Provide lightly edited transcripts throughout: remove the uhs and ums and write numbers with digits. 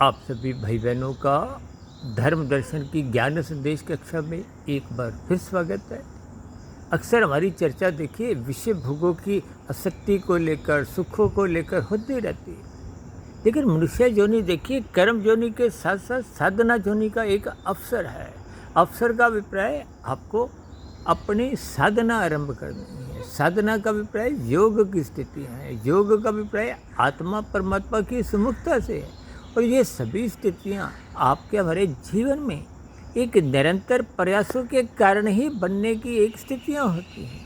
आप सभी भाई बहनों का धर्म दर्शन की ज्ञान संदेश कक्षा में एक बार फिर स्वागत है। अक्सर हमारी चर्चा देखिए विषय भोगों की आसक्ति को लेकर, सुखों को लेकर होती रहती है। लेकिन मनुष्य जोनि देखिए कर्म जोनि के साथ साथ साधना जोनि का एक अवसर है। अवसर का अभिप्राय आपको अपनी साधना आरंभ करनी है। साधना का अभिप्राय योग की स्थिति है। योग का अभिप्राय आत्मा परमात्मा की सुमुखता से है। और ये सभी स्थितियाँ आपके हमारे जीवन में एक निरंतर प्रयासों के कारण ही बनने की एक स्थितियाँ होती हैं।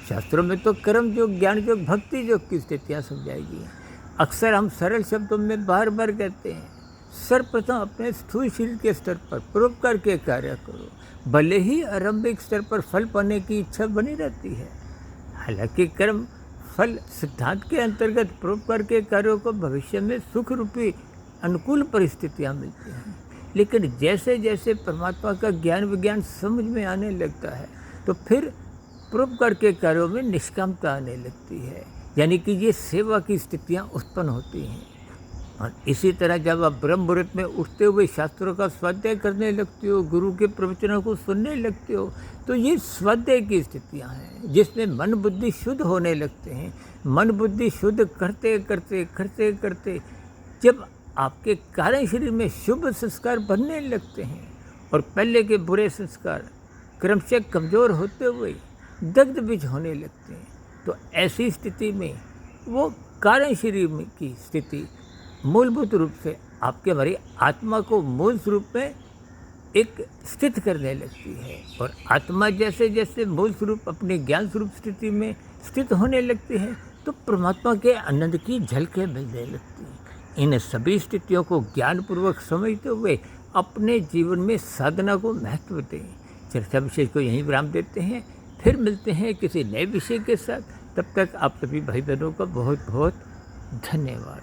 शास्त्रों में तो कर्म योग, ज्ञान योग, भक्ति योग की स्थितियाँ समझाई गई हैं। अक्सर हम सरल शब्दों में बार बार कहते हैं, सर्वप्रथम अपने स्थूल शरीर के स्तर पर परोपकार के कार्य करो, भले ही आरंभिक स्तर पर फल पाने की इच्छा बनी रहती है। हालांकि कर्म फल सिद्धांत के अंतर्गत परोपकार के कार्यों को भविष्य में सुख रूपी अनुकूल परिस्थितियाँ मिलती हैं। लेकिन जैसे जैसे परमात्मा का ज्ञान विज्ञान समझ में आने लगता है तो फिर परोपकार के कार्यों में निष्कामता आने लगती है, यानी कि ये सेवा की स्थितियाँ उत्पन्न होती हैं। और इसी तरह जब आप ब्रह्म मुहूर्त में उठते हुए शास्त्रों का स्वाध्याय करने लगते हो, गुरु के प्रवचनों को सुनने लगते हो, तो ये स्वाध्याय की स्थितियाँ हैं जिसमें मन बुद्धि शुद्ध होने लगते हैं। मन बुद्धि शुद्ध करते करते करते करते जब आपके कारण शरीर में शुभ संस्कार बनने लगते हैं और पहले के बुरे संस्कार क्रमशः कमज़ोर होते हुए दग्ध बीज होने लगते हैं, तो ऐसी स्थिति में वो कारण शरीर में की स्थिति मूलभूत रूप से आपके हमारी आत्मा को मूल स्वरूप में एक स्थित करने लगती है। और आत्मा जैसे जैसे मूल स्वरूप अपने ज्ञान स्वरूप स्थिति में स्थित होने लगती है तो परमात्मा के आनंद की झलकें मिलने लगती हैं। इन सभी स्थितियों को ज्ञानपूर्वक समझते हुए अपने जीवन में साधना को महत्व दें। चर्चा विषय को यहीं विराम देते हैं, फिर मिलते हैं किसी नए विषय के साथ। तब तक आप सभी भाई बहनों का बहुत बहुत धन्यवाद।